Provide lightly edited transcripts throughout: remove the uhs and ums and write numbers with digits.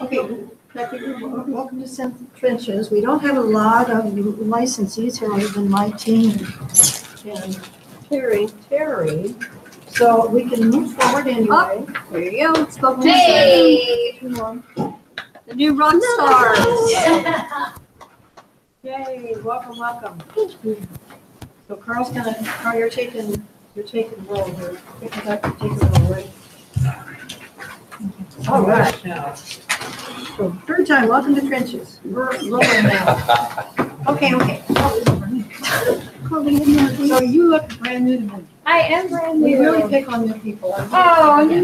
Okay, Becky, welcome to Central Trenches. We don't have a lot of licensees here other than my team and Terry. So we can move forward anyway. There you go. Let's go. Hey! The new rock stars. Yay, welcome. So Carl, you're taking roll here. Taking roll, right? All right. Now. So third time, welcome to Trenches. We're lower now. Okay. So you look brand new to me. I am brand We new. really pick on new people. Oh, no.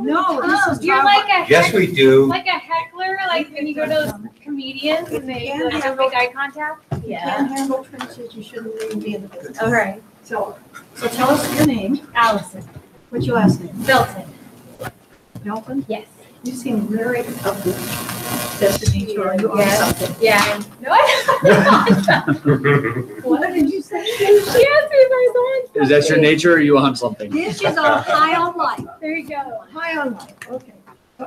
No, this is You're like a Yes, we do. like a heckler, like when you go to those comedians and they like don't make eye contact. You can't handle Trenches, you shouldn't even be in the business. All right. So tell us your name. Allison. What's your last name? Belton. Belton? Yes. You seem very upbeat. That's the nature. Are you on Yes. something? Yeah. No, I What did you say? She asked me if I was on. Is that your nature or are you on something? This is on high on life. There you go. Hi on life, okay. So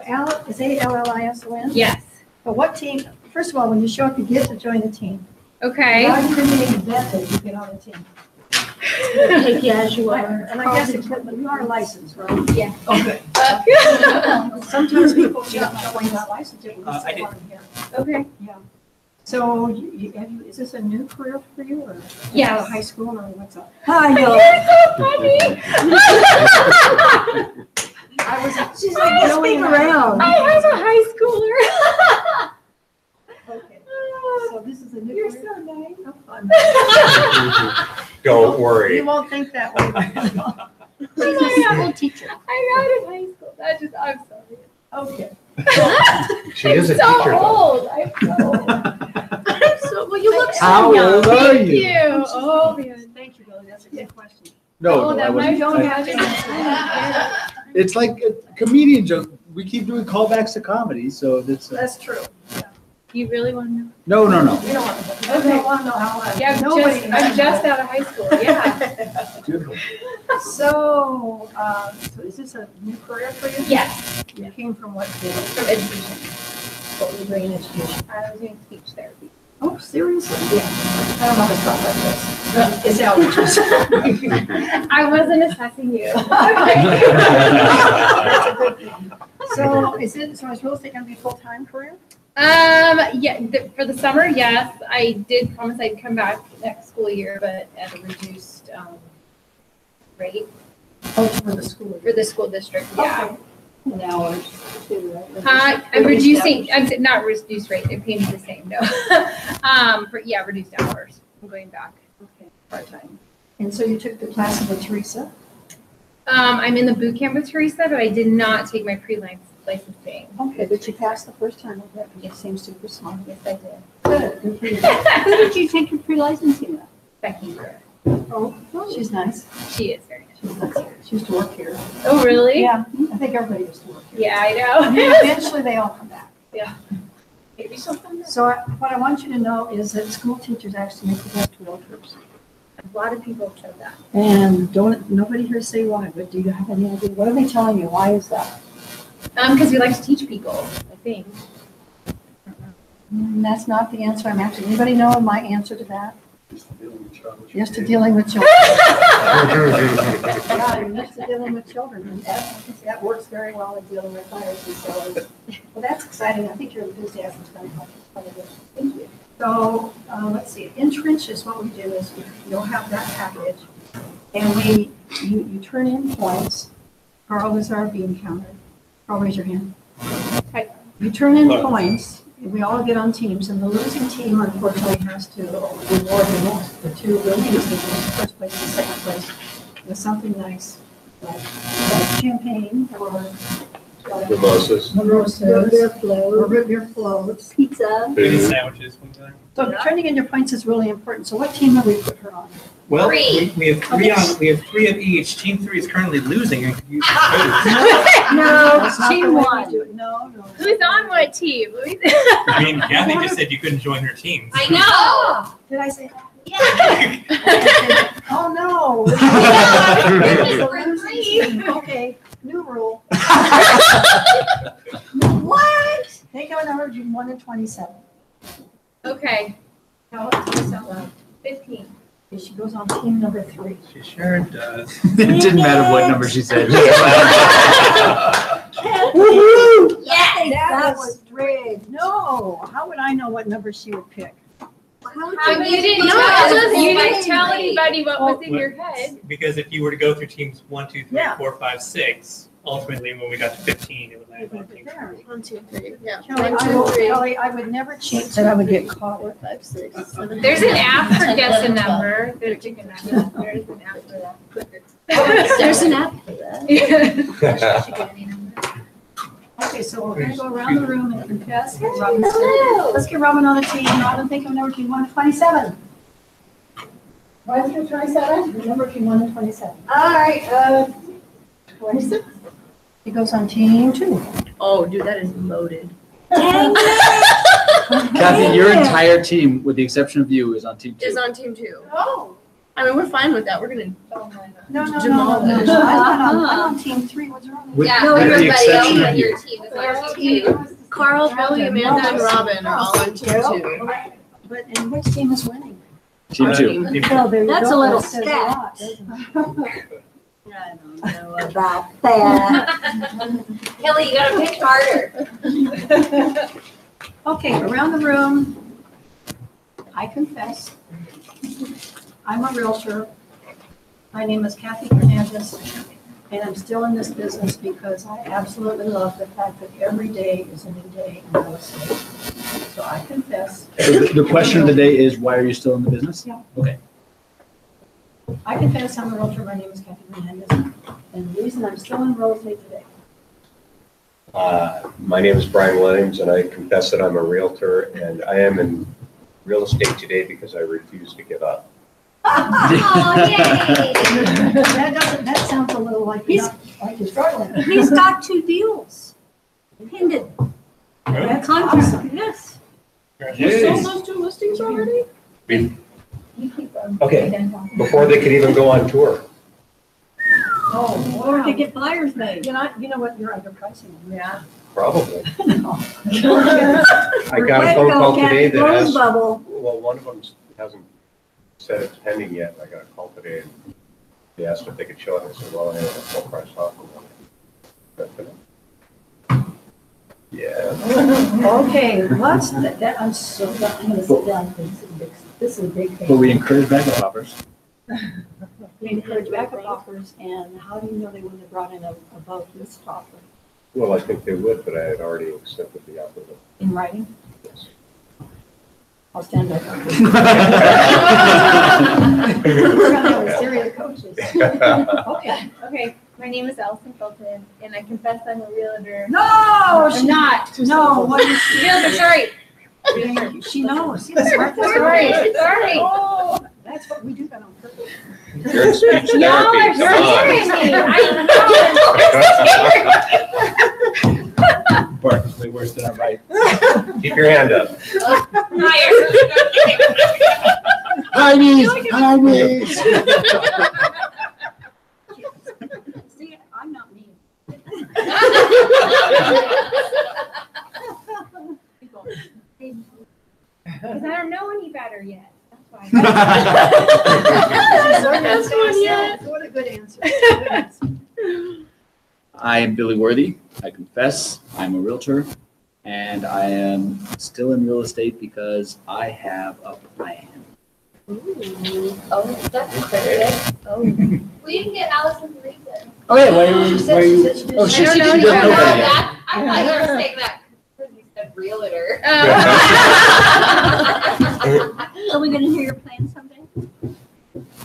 is A-L-L-I-S-O-N? Yes. So what team, first of all, when you show up, you get to join the team. Okay. Now you're being vetted, you get on the team. Take you as you are. And I guess you are licensed, right? Yeah. Okay. Sometimes people don't know you're not licensed. I did. Okay. Yeah. So is this a new career for you or? Yes. Out of high school or what's up? Hi, You're so funny. She's like, going speak around. I was a high schooler. Okay. So this is a new You're career? so nice. Oh, fun. Don't You worry. won't think that way. She's a school teacher. I'm out of high school. I'm sorry. Okay. She is a I'm so teacher though. old. I'm so old. Well, you look so How young. old are Thank you? you. Oh, man. Thank you, Billy. That's a good question. No, Oh, I that wasn't. might don't I- have it. It's like a comedian joke. We keep doing callbacks to comedy, so that's. That's true. You really want to know? No. You don't want to. Okay. don't want to know how old. Yeah, Nobody. I'm just out of high school. Yeah. Beautiful. So is this a new career for you? Yes. You came from what field? From education. What were you doing in education? I was doing speech therapy. Oh, seriously? Yeah. I don't know how to talk like this. It's allergies. I wasn't assessing you. That's a good thing. So is real estate going to be a full-time career? Yeah, for the summer, yes. I did promise I'd come back next school year, but at a reduced rate Oh, for the school. for the school district. Yeah. An hours too, right? I'm reducing. I'm not reduced rate. They're paying me the same. No. Reduced hours. I'm going back. Okay, part-time. And so you took the class with Teresa? I'm in the boot camp with Teresa, but I did not take my pre-licensing. Okay, but you passed the first time with her. You seem super smart. Yes, I did. Good. Good for you. Who did you take your pre-licensing with? Becky. Oh, she's nice. She is very nice. She's nice. She used to work here. Oh, really? Yeah, I think everybody used to work here. Yeah, I And know. eventually they all come back. Maybe something. So what I want you to know is that school teachers actually make the best realtors. A lot of people have said that. And nobody here say why, but do you have any idea? What are they telling you? Why is that? Because we like to teach people, I think. That's not the answer I'm asking. Anybody know my answer to that? Yes, to dealing with children. Yeah, you're used to dealing with children, and that works very well in dealing with buyers and sellers. Well, that's exciting. I think your enthusiasm is going to help us quite a bit. Thank you. So, let's see, in Trenches, what we do is you'll have that package, and you turn in points. Carl is our bean counter. Carl, raise your hand. Hi. You turn in points, and we all get on teams, and the losing team unfortunately has to reward the two winning teams, first place and second place, with something nice, like champagne or Mimosas. root beer floats, Pizza. Bacon sandwiches one time. So turning in your points is really important. So what team have we put her on? Well, Three. we have three on. We have three of each. Team 3 is currently losing and could use the No, That's not team the way we one. do it. No. Who's on what team? I mean, Kathy just said you couldn't join her team. I know. Did I say that? Yeah. Oh, no. Yeah, The losing team. Okay, New rule. What? Think of an number between 1 and 27. Okay, No, it's not loud. 15. Okay, she goes on team number 3. She sure does. It didn't matter what number she said. That was rigged. No, how would I know what number she would pick? You didn't tell anybody what was in your head. Because if you were to go through teams 1, 2, 3, Yeah. 4, 5, 6, ultimately when we got to 15, it would land on team 3. 1, 2, 3. Yeah. Kelly, I would never cheat, said I would get caught with 5, 6, 7. There's an app for guess a number. There's an app for that. There's an app for that. Okay, so we're gonna go around the room and confess. Let's get Robin on the team. Robin, think of a number between 1 and 27. 1 through 27? The number between 1 and 27. All right, 26. He goes on team 2. Oh, dude, that is loaded. Kathy, your entire team, with the exception of you, is on team 2. Is on team 2. Oh. I mean, we're fine with that. We're gonna. No, Jamal. I'm on team 3. What's wrong with Yeah, With the everybody else exception on of you. your team is on team 2. Carl, Billy, Amanda, and Robin are all on team 2. But and which team is winning? Team 2. Team two. Oh, there you That's go. a little That says scat. lot, doesn't it? I don't know About that. Kelly, you gotta pick harder. Okay, around the room, I confess, I'm a realtor. My name is Kathy Hernandez, and I'm still in this business because I absolutely love the fact that every day is a new day in real estate. So I confess, So the question of the day is, why are you still in the business? Yeah. Okay. I confess I'm a realtor. My name is Kathy Hernandez, and the reason I'm still in real estate today. My name is Brian Williams, and I confess that I'm a realtor, and I am in real estate today because I refuse to give up. That sounds a little like you're struggling. He's got 2 deals. Pending. That's Contract, awesome. yes. You sold those 2 listings already? Okay, before they could even go on tour. Oh, Or wow. to get buyers made. You know what, you're underpricing them. Yeah. Probably. No. I got a phone call today that has, Bubble. well, one of them hasn't said it's pending yet. I got a call today, and they asked if they could show it. I said, well, I have a full price offer. Yeah. Okay, what's that, I'm so, I'm gonna sit down, this is a big thing. But we encourage backup offers. We encourage backup offers, and how do you know they wouldn't have brought in above this offer Well, I think they would, but I had already accepted the offer. in writing? Yes. I'll stand up. We're gonna have a series of coaches. Okay. Okay, my name is Allison Felton, and I confess I'm a realtor. No, I'm not. no, what is Realtor, sorry. she knows, she's smart. Sorry, sorry. Oh, that's what we do that on purpose. You're in speech Y'all are therapy. Come on. scaring me. I Bark is way worse than I'm right. Keep your hand up. know. Hi, knees. Hi, knees. See, I'm not mean. Because I don't know any better yet. That's why. That's one yet. What a good answer. Good answer. I am Billy Worthy. I confess I'm a realtor, and I am still in real estate because I have a plan. Oh, that's exciting. Oh. Well, you can get Allison to read it. Oh yeah, why are you? She said- Why are she you? said she Oh, didn't she I don't know doesn't any know better. that yet. I thought you were saying that because you said realtor. Are we gonna hear your plan someday?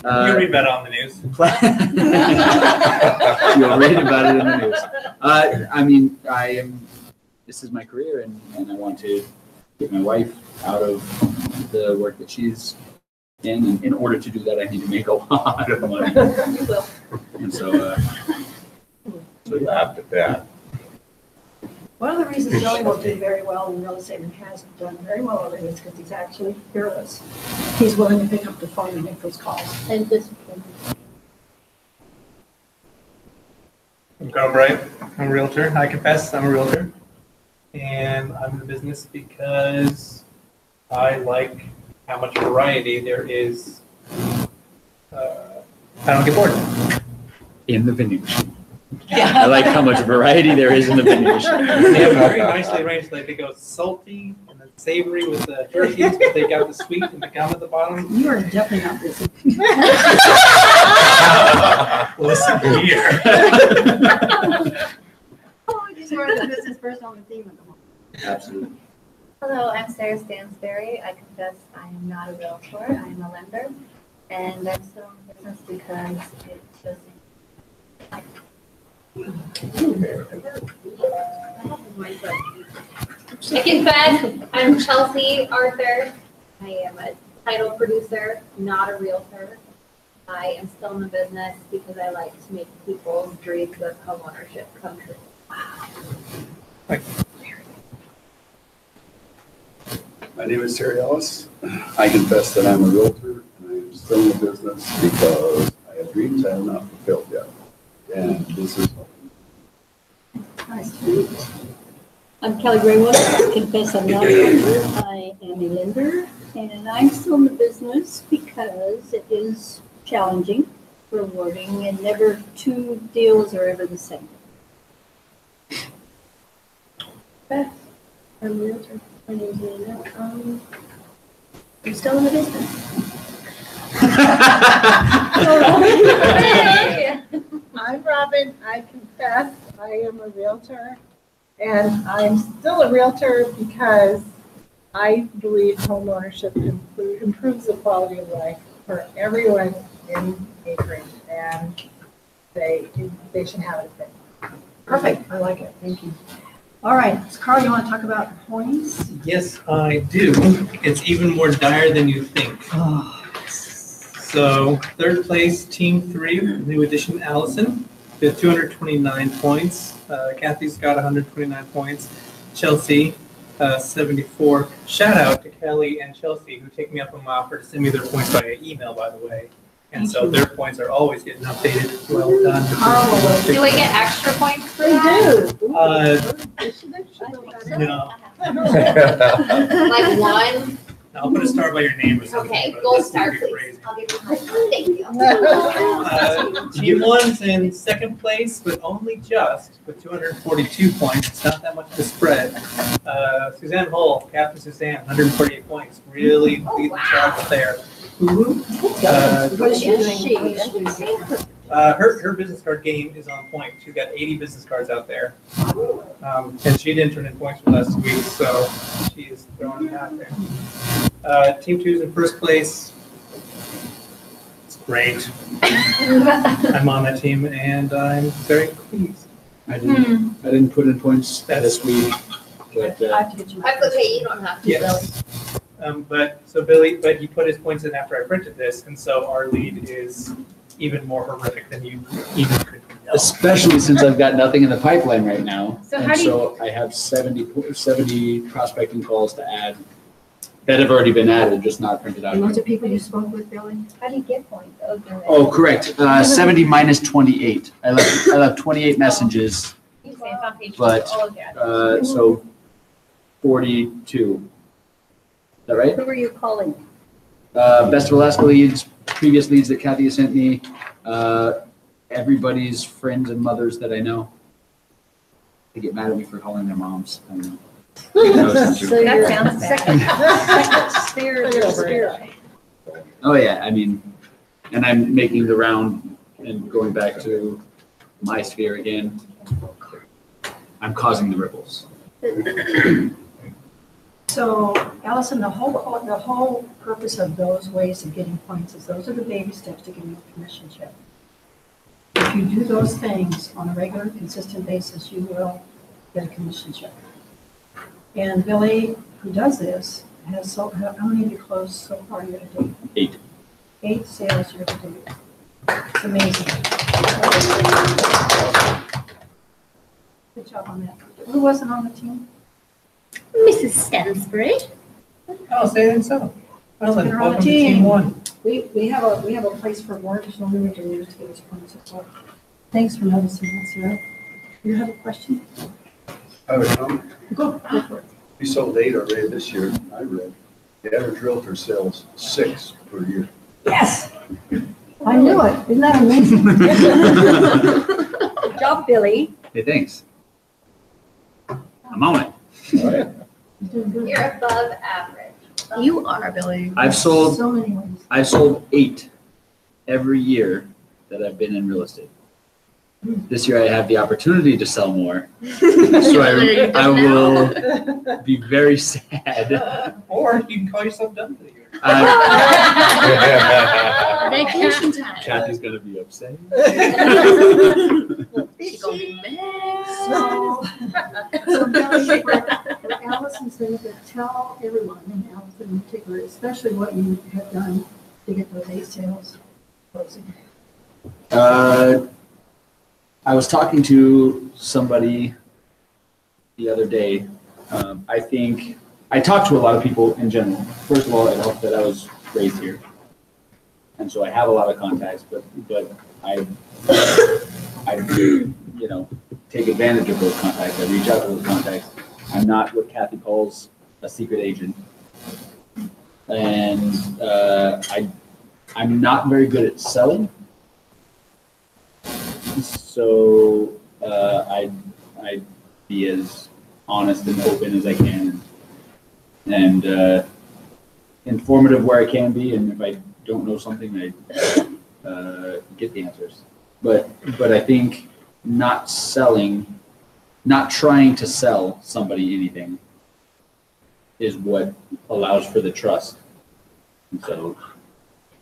You read about it on the news. You'll read about it in the news. I mean, this is my career, and I want to get my wife out of the work that she's in. And in order to do that, I need to make a lot of money. You will. And so, We laughed at that. One of the reasons Billy will do very well in real estate and has done very well already is because he's actually fearless. He's willing to pick up the phone and make those calls. And discipline. Carl Bright. I'm a realtor. I confess, I'm a realtor. And I'm in the business because I like how much variety there is. I don't get bored. In the vending machine. I like how much variety there is in the vending machine. They have very nicely arranged, like they go salty and then savory with the turkeys, but they got the sweet and the gum at the bottom. You are definitely not busy. Listen here. Oh, you just learned the business person on the team at the moment. Absolutely. Hello, I'm Sarah Stansberry. I confess I am not a realtor, I am a lender. And I'm still in business because it's just. I confess, I'm Chelsea Arthur. I am a title producer, not a realtor. I am still in the business because I like to make people's dreams of homeownership come true. My name is Terry Ellis. I confess that I'm a realtor and I am still in the business because I have dreams I have not fulfilled yet. And this is Nice. I'm Kelly Graywood. I confess I'm not a lender. I am a lender, and I'm still in the business because it is challenging, rewarding, and never two deals are ever the same. I'm a realtor. My name is Nina. I'm still in the business. I'm Robin. I confess I am a realtor, and I'm still a realtor because I believe homeownership improves the quality of life for everyone in Akron, and they should have it. Perfect. I like it. Thank you. All right. So Carl, you want to talk about points? Yes, I do. It's even more dire than you think. So third place, team 3, new addition Allison, with 229 points. Kathy's got 129 points. Chelsea, 74. Shout out to Kelly and Chelsea, who take me up on my offer to send me their points by email, by the way. And so their points are always getting updated. Well done. Do we get extra points for They that? do. Uh, They should know better. No, Like one? I'll put a star by your name or something. Okay, but gold that's star, pretty please. crazy. I'll give you my, thank you. Team 1's in second place, but only just with 242 points. It's not that much of a spread. Suzanne Hull, Captain Suzanne, 148 points. Really lead the charge there. What is she doing? Her business card game is on point. She's got 80 business cards out there. And she didn't turn in points for the last 2 weeks, so she is throwing it out there. Team 2 is in first place. It's great. I'm on that team and I'm very pleased. I didn't put in points this week, but I have to get you my. That's okay, you don't have to, Billy. Yes. But he put his points in after I printed this, and so our lead is even more horrific than you even could know. especially since I've got nothing in the pipeline right now. So And how do you- so I have 70 prospecting calls to add that have already been added, just not printed out. And those are people you spoke with, Billy? How do you get points? Oh, correct. 70 minus 28. I left 28 messages, You say it's on page 2. But, Oh, yeah. so 42. Is that right? Who are you calling? Best of Alaska leads, previous leads that Kathy has sent me, everybody's friends and mothers that I know. They get mad at me for calling their moms. I don't know. No, it's not true. So That you're sounds bad. second sphere of your spirit. Oh, yeah, I mean, and I'm making the round and going back to my sphere again. I'm causing the ripples. So Allison, the whole purpose of those ways of getting points is those are the baby steps to getting a commission check. If you do those things on a regular, consistent basis, you will get a commission check. And Billy, who does this, has how many have you closed so far year to date? 8. 8 sales year to date. It's amazing. Good job on that. Who wasn't on the team? Mrs. Stansbury. Oh, say it so. Well, then, They're on the welcome to team. team 1. We have a place for more additional new to get us points as well. Thanks for noticing that, Sarah. You have a question? I would come. Go for it. We sold 8 already this year, I read. The average realtor sells 6 per year. Yes. I knew it. Isn't that amazing? Good job, Billy. Hey, thanks. I'm on it. All right. You're doing good. You're above average. You are, Billy. I've sold So many ways. 8 every year that I've been in real estate. This year I have the opportunity to sell more, so I will be very sad. Or you can call yourself done for the year. Vacation time. Kathy's gonna be upset. She's gonna be mad. So Billy, for Allison's benefit, tell everyone, and Allison in particular, especially what you have done to get those 8 sales closing. I was talking to somebody the other day. I think I talked to a lot of people in general. First of all, it helped that I was raised here, and so I have a lot of contacts. But I take advantage of those contacts. I reach out to those contacts. I'm not what Kathy calls a secret agent, and I'm not very good at selling. So I'd be as honest and open as I can, and informative where I can be. And if I don't know something, I get the answers. But I think not trying to sell somebody anything is what allows for the trust. And so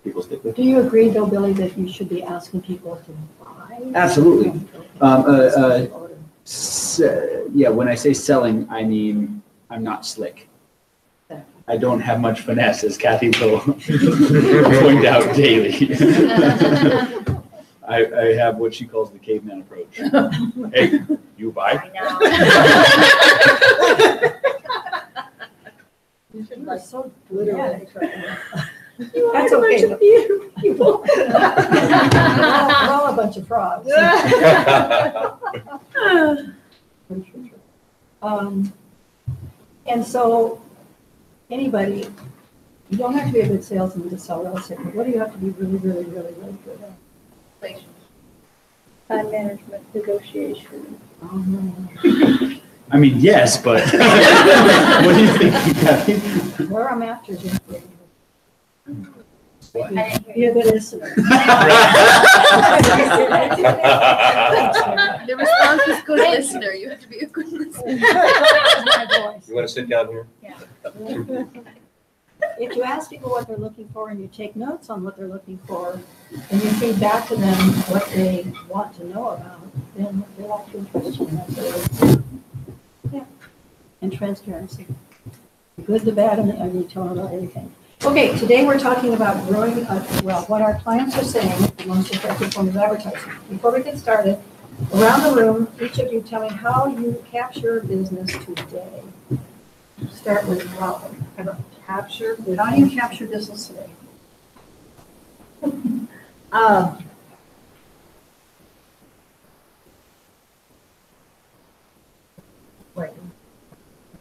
people stick with it. Do you agree, though, Billy, that you should be asking people to buy? Absolutely. Yeah, when I say selling, I mean I'm not slick. I don't have much finesse, as Kathy will point out daily. I have what she calls the caveman approach. Hey, you buy? You are so Literally. That's okay. We're all a bunch of frogs. And so, anybody, you don't have to be a good salesman to sell real estate, but what do you have to be really, really, really, really good at? Time management, negotiation. I mean, yes, but what do you think, Kathy? Where I'm after, Jim. I didn't hear Be a good listener. The response is good listener. You have to be a good listener. You want to sit down here? If you ask people what they're looking for and you take notes on what they're looking for, and you feed back to them what they want to know about, then they're actually interested in that. Yeah. And transparency. The good, the bad, and the ugly, tell them about everything. Okay, today we're talking about growing, what our clients are saying, the most effective form of advertising. Before we get started, around the room, each of you tell me how you capture business today. Start with Robin. How do you capture business today?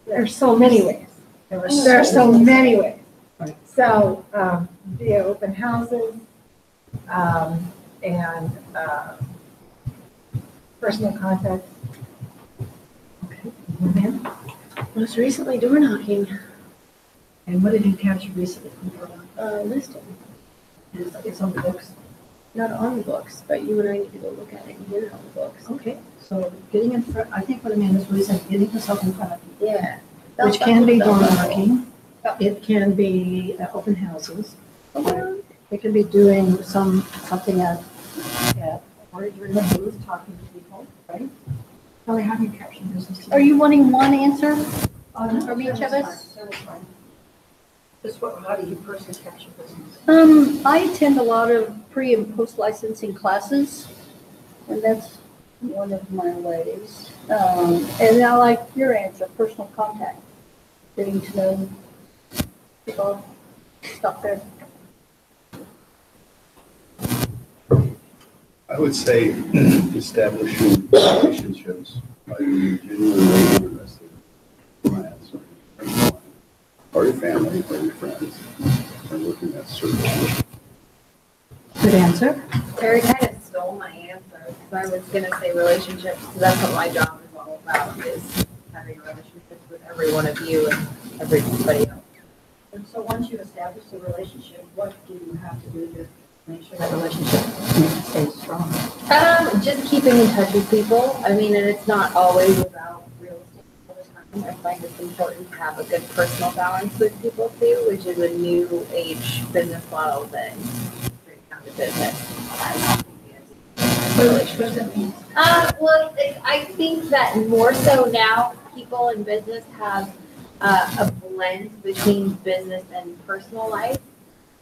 There's so many ways. There are so many ways. So, via open houses, and personal contacts. Okay. Ma'am? Most recently door knocking, And what did you capture recently? listing. It's on the books. Not on the books, but you and I need to go look at it and get it on the books. Okay, so getting in front, I think what Amanda's really saying, getting herself in front of people. Yeah. Which can be door knocking, it can be open houses. It can be doing something at, or you're in a booth talking to people, right? Kelly, how do you capture business today? Are you wanting one answer? No, from each of that was us? fine, that was fine. Just how do you personally capture business? I attend a lot of pre and post licensing classes, and that's one of my ways. And I like your answer, personal contact, getting to know people, stuff there. I would say establishing relationships by being genuinely interested in clients or your family or your friends are looking at service. Good answer. Terry kind of stole my answer, because I was gonna say relationships, because that's what my job is all about, is having relationships with every one of you and everybody else. And so once you establish the relationship, what do you have to do to make sure that relationship stays strong? Just keeping in touch with people. I mean, and it's not always about real estate all the time. I find it's important to have a good personal balance with people too, which is a new age business model that straight down to business. Well, I think that more so now, people in business have a blend between business and personal life.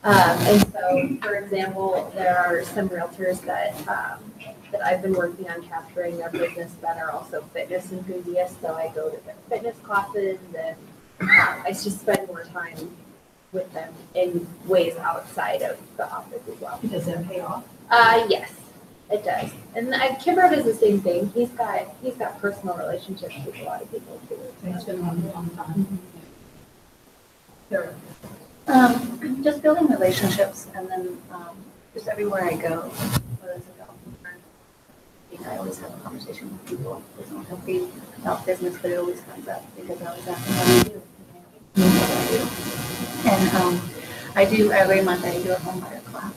And so, for example, there are some realtors that I've been working on capturing their business that are also fitness enthusiasts. So I go to their fitness classes and I just spend more time with them in ways outside of the office as well. Does that pay off? Yes, it does. And Kimber does the same thing. He's got personal relationships with a lot of people too. It's been on a long time. Sure. Just building relationships, and then just everywhere I go, whether it's a golf I always have a conversation with people. It's not healthy about business, but it always comes up because I always ask them, how do you do? And I do every month. I do a home buyer class.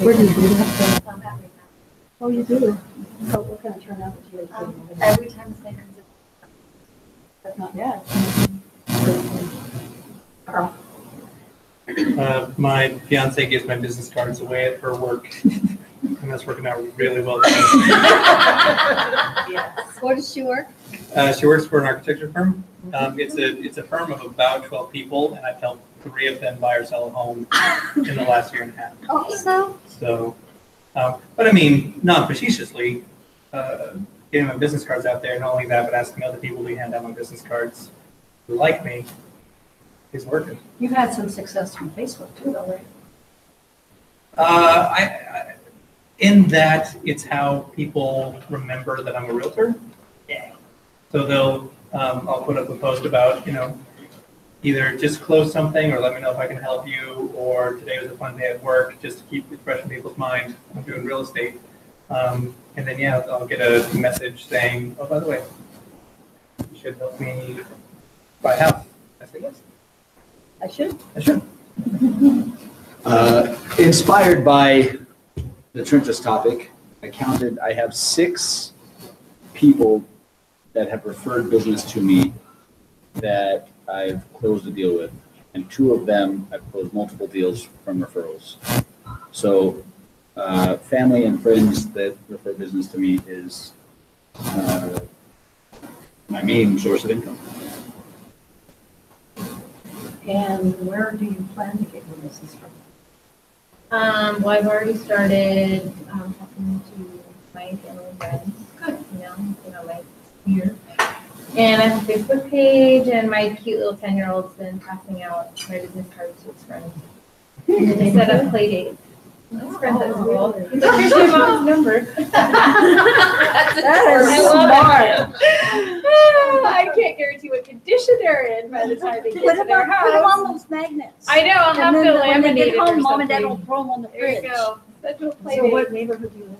Where do you do that? Every Oh, you do? So what kind of turnout would you like? every time the same comes in. That's not bad. Carl? My fiance gives my business cards away at her work, and that's working out really well. Yes. Where does she work? She works for an architecture firm. It's a firm of about 12 people, and I've helped 3 of them buy or sell a home in the last year and a half. Also. So, but I mean, not facetiously, getting my business cards out there, not only that, but asking other people to hand out my business cards who like me is working. You've had some success from Facebook too, though, right? I in that it's how people remember that I'm a realtor. Yeah. So they'll, I'll put up a post about, either just close something or let me know if I can help you, or today was a fun day at work, just to keep it fresh in people's mind. I'm doing real estate. And then, I'll get a message saying, oh, by the way, you should help me buy a house. I say, yes. I should. I should. Inspired by the Trenches topic, I have 6 people that have referred business to me that I've closed a deal with, and 2 of them I've closed multiple deals from referrals. So family and friends that refer business to me is my main source of income. And where do you plan to get your business from? Well, I've already started talking to my family and friends. Good. My year. And I have a Facebook page, and my cute little 10-year-old's been passing out my business cards to his friends. And set up play dates. His friends at school. He's like, here's my mom's number. That is smart. I can't guarantee what condition they're in by the time they get Put to them their house. on those magnets. I know, I'll have to And then when they laminate get it or home, Mom and Dad will something. throw them on the There fridge. you go. Such a play So date. what neighborhood do you live in?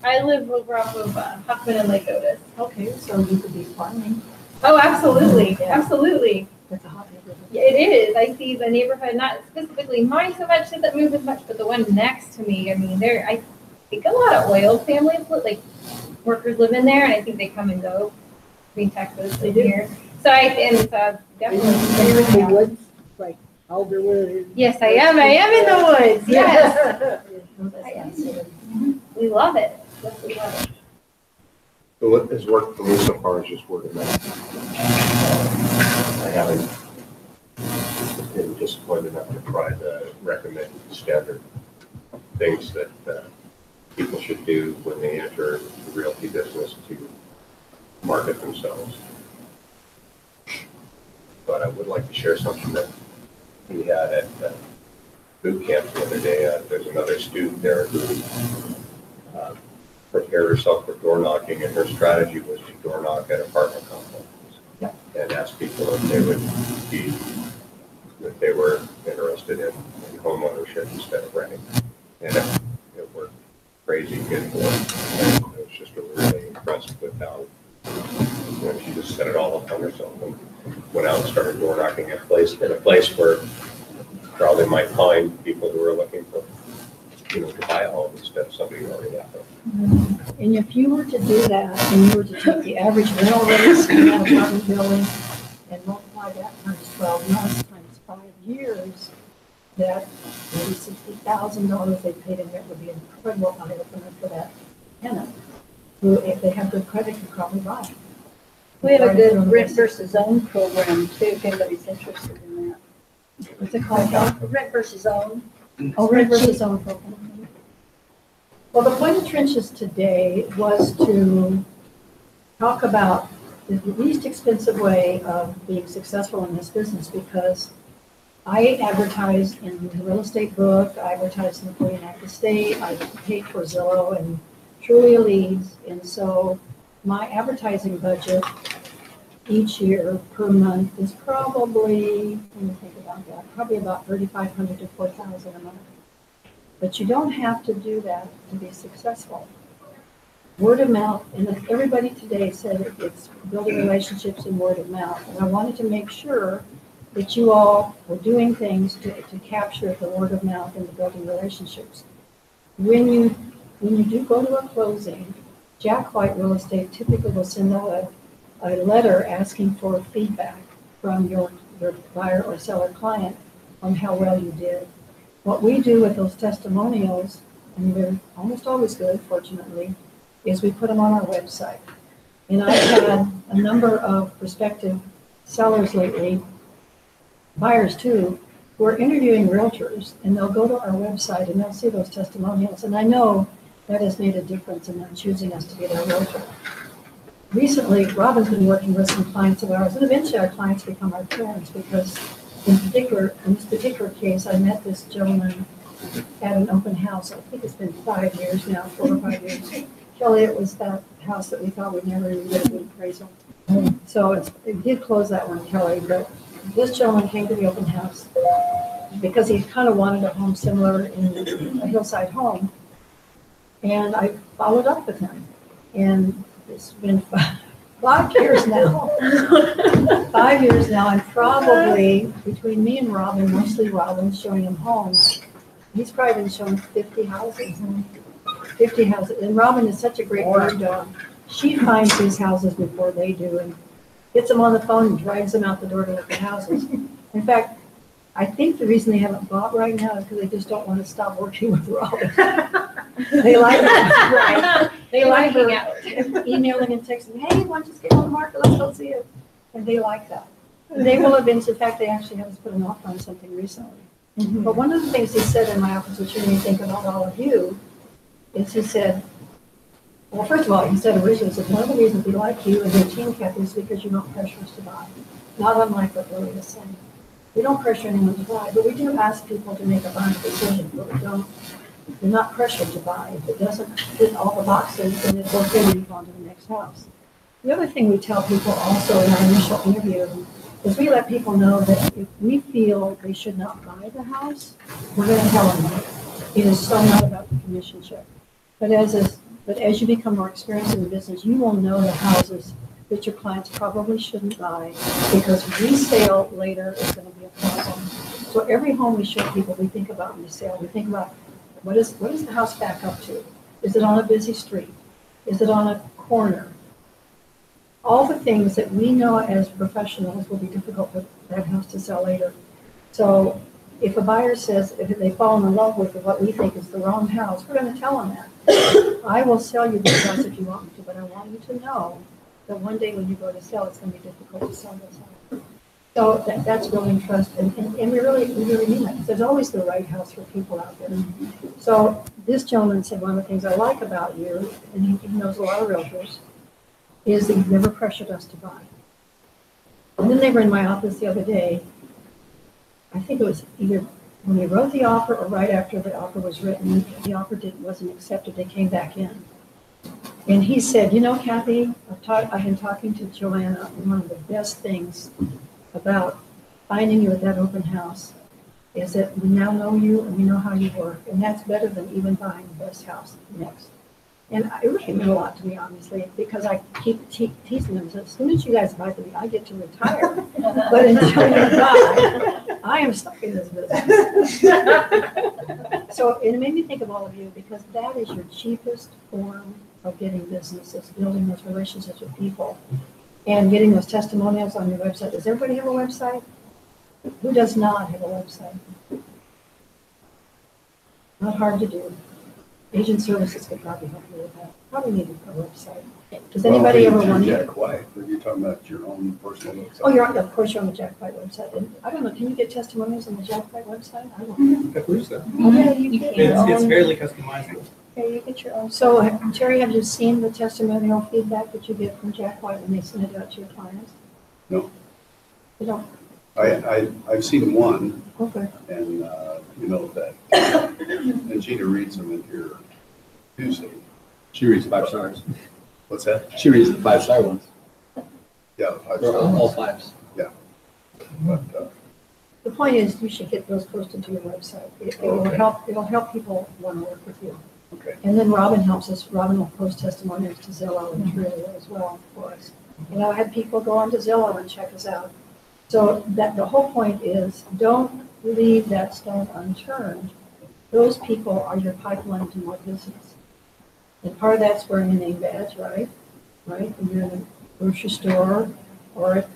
I live over off of Huffman and Lake Otis. Okay, so you could be farming. Oh, absolutely, Yeah. absolutely. That's a hot neighborhood. Yeah, it is. I see the neighborhood, not specifically mine so much, doesn't move as much, but the one next to me, I mean, I think a lot of oil families, like workers live in there, and I think they come and go between Texas and here. So definitely. Are you in the woods, like Alderwood? Yes, I am. I am in the woods. Yes. We love it. Yes, we love it. So what has worked for me so far is just word of mouth. I haven't been disappointed enough to try to recommend standard things that people should do when they enter the realty business to market themselves. But I would like to share something that we had at boot camp the other day. There's another student there who prepare herself for door knocking, and her strategy was to door knock at apartment complexes. Yep. And ask people if they would be, if they were interested in home ownership instead of renting. And it worked crazy good for her. And I was just really impressed with how, she just set it all up on herself and went out and started door knocking in a place where probably might find people who are looking for, to buy a home instead of somebody who already got them. And if you were to do that, and you were to take the average rental rates in that apartment building and multiply that times 12 months times 5 years, that maybe $60,000 they paid in rent would be an incredible eye opener for that tenant, who, if they have good credit, could probably buy. We have a good rent versus own program too, if anybody's interested in that. What's it called? Rent versus own. Oh, rent versus own program. Well, the point of Trenches today was to talk about the least expensive way of being successful in this business, because I advertise in the real estate book, I advertise in the Napoleon Act Estate, I paid for Zillow and Trulia Leads, and so my advertising budget each year per month is probably, let me think about that, probably about $3,500 to $4,000 a month. But you don't have to do that to be successful. Word of mouth, and everybody today said it's building relationships and word of mouth. And I wanted to make sure that you all were doing things to capture the word of mouth and the building relationships. When you do go to a closing, Jack White Real Estate typically will send out a letter asking for feedback from your buyer or seller client on how well you did. What we do with those testimonials, and they're almost always good, fortunately, is we put them on our website. And I've had a number of prospective sellers lately, buyers too, who are interviewing realtors, and they'll go to our website and they'll see those testimonials. And I know that has made a difference in them choosing us to be their realtor. Recently, Robin's been working with some clients of ours, and eventually our clients become our friends, because in this particular case, I met this gentleman at an open house. I think it's been 5 years now, 4 or 5 years. Kelly, it was that house that we thought we'd never even get a good appraisal. So it did close that one, Kelly, but this gentleman came to the open house because he kind of wanted a home similar in a hillside home. And I followed up with him. And it's been 5 years now. 5 years now, and probably between me and Robin, mostly Robin, showing him homes, he's probably been shown 50 houses. 50 houses. And Robin is such a great bird dog. She finds these houses before they do and gets them on the phone and drags them out the door to look at houses. In fact, I think the reason they haven't bought right now is because they just don't want to stop working with Robin. They like her. Right. They like her emailing and texting, hey, why don't you get on the market? Let's go see it. And they like that. They will eventually, in fact, they actually have us put an offer on something recently. Mm-hmm. But one of the things he said in my office, which made me think about all of you, is he said, well, first of all, he said originally, he said, one of the reasons we like you and your team, Kathy, is because you don't pressure us to buy. Not unlike what Lily was saying. We don't pressure anyone to buy, but we do ask people to make a buying decision, but we don't. You're not pressured to buy. If it doesn't fit all the boxes, then it's okay to move on to the next house. The other thing we tell people also in our initial interview is we let people know that if we feel they should not buy the house, we're going to tell them that. It is so not about the commission check. But as you become more experienced in the business, you will know the houses that your clients probably shouldn't buy, because resale later is going to be a problem. So every home we show people, we think about resale. We think about what is the house back up to? Is it on a busy street? Is it on a corner? All the things that we know as professionals will be difficult for that house to sell later. So if a buyer says, if they fall in love with what we think is the wrong house, we're going to tell them that. I will sell you this house if you want me to, but I want you to know that one day when you go to sell, it's going to be difficult to sell this house. So that's building trust, and we really mean that, because there's always the right house for people out there. Mm-hmm. So this gentleman said, one of the things I like about you, and he knows a lot of realtors, is that you've never pressured us to buy. And then they were in my office the other day. I think it was either when we wrote the offer or right after the offer was written, the offer wasn't accepted, they came back in. And he said, you know, Kathy, I've been talking to Joanna, and one of the best things about finding you at that open house is that we now know you and we know how you work, and that's better than even buying the best house next. And it really meant a lot to me, honestly, because I keep teasing them. As soon as you guys buy me, I get to retire. But until you buy, I am stuck in this business. So it made me think of all of you, because that is your cheapest form of getting business, is building those relationships with people and getting those testimonials on your website. Does everybody have a website? Who does not have a website? Not hard to do. Agent services could probably help you with that. Probably need a website. Does anybody ever want to? Jack White, are you talking about your own personal website? Oh, of course you're on the Jack White website. And I don't know, can you get testimonials on the Jack White website? I don't know. I believe so. Yeah, you can. It's fairly customizable. Yeah, you get your own. So Terry, have you seen the testimonial feedback that you get from Jack White when they send it out to your clients? No. You don't? I've seen one, Okay. and you know that, and Gina reads them in here Tuesday. She reads 5 stars. What's that? She reads the 5-star ones. Yeah, I've Or done all 5s. but The point is, you should get those posted to your website. It will help. It'll help people want to work with you. okay. And then Robin helps us. Robin will post testimonials to Zillow and Trulia as well for us. You know, I had people go on to Zillow and check us out. So that the whole point is, don't leave that stone unturned. Those people are your pipeline to more business. And part of that's wearing a name badge, right? Right? When you're in a grocery store, or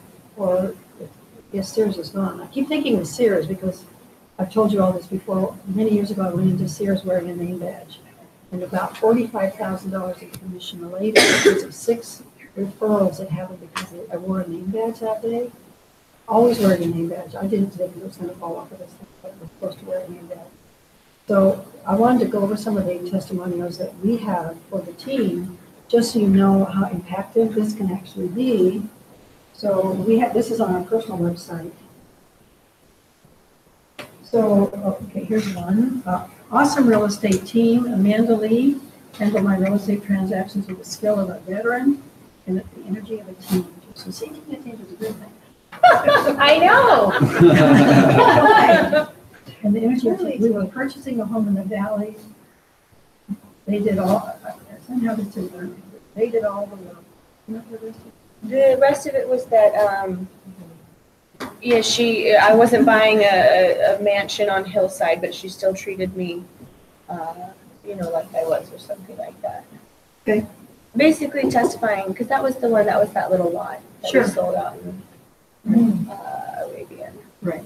yes, Sears is gone. I keep thinking of Sears because I've told you all this before. Many years ago, I went into Sears wearing a name badge, and about $45,000 in commission related because of 6 referrals that happened because I wore a name badge that day. Always wearing a name badge. I didn't think it was going to fall off of this thing, but we're supposed to wear a name badge. So I wanted to go over some of the testimonials that we have for the team, just so you know how impactful this can actually be. So we have, this is on our personal website. So, okay, here's one. Awesome real estate team, Amanda Lee, handle my real estate transactions with the skill of a veteran and the energy of a team. So seeing a team is a good thing. I know. And the energy of we were purchasing a home in the valley. They did all, somehow they did all the work. The rest of it was that, I wasn't buying a mansion on Hillside, but she still treated me, like I was or something like that. Okay. Basically testifying, because that was the one that was that little lot that Sure. we sold out in Arabian. Right.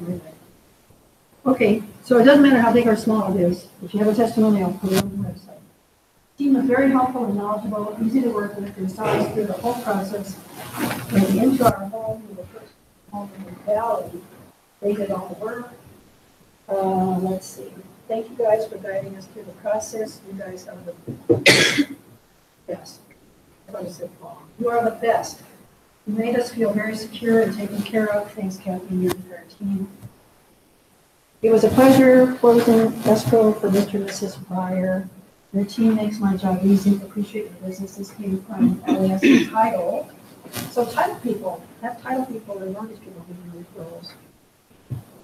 Okay, so it doesn't matter how big or small it is. If you have a testimonial, put it on the website. Team was very helpful and knowledgeable, easy to work with, and saw us through the whole process. When into our home, we were first home in the valley. They did all the work. Let's see. Thank you guys for guiding us through the process. You guys are the best. You are the best. You made us feel very secure and taken care of. Thanks, Kathy, and our team. It was a pleasure closing escrow for Mr. and Mrs. Breyer. Your team makes my job easy. Appreciate the businesses came from LAS and title. So title people, and mortgage people who do referrals.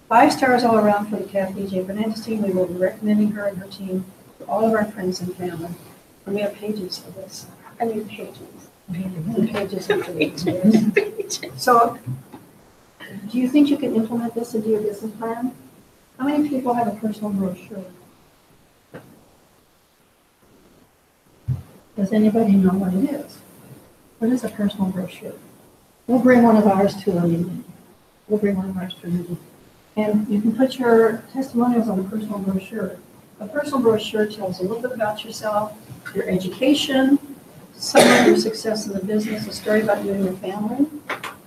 5 stars all around for the Kathy J. Fernandez team. We will be recommending her and her team to all of our friends and family. And we have pages for this. I mean, pages. Pages after this. So, do you think you can implement this into your business plan? How many people have a personal brochure? Does anybody know what it is? What is a personal brochure? We'll bring one of ours to a meeting. And you can put your testimonials on a personal brochure. A personal brochure tells a little bit about yourself, your education, some of your success in the business, a story about you and your family,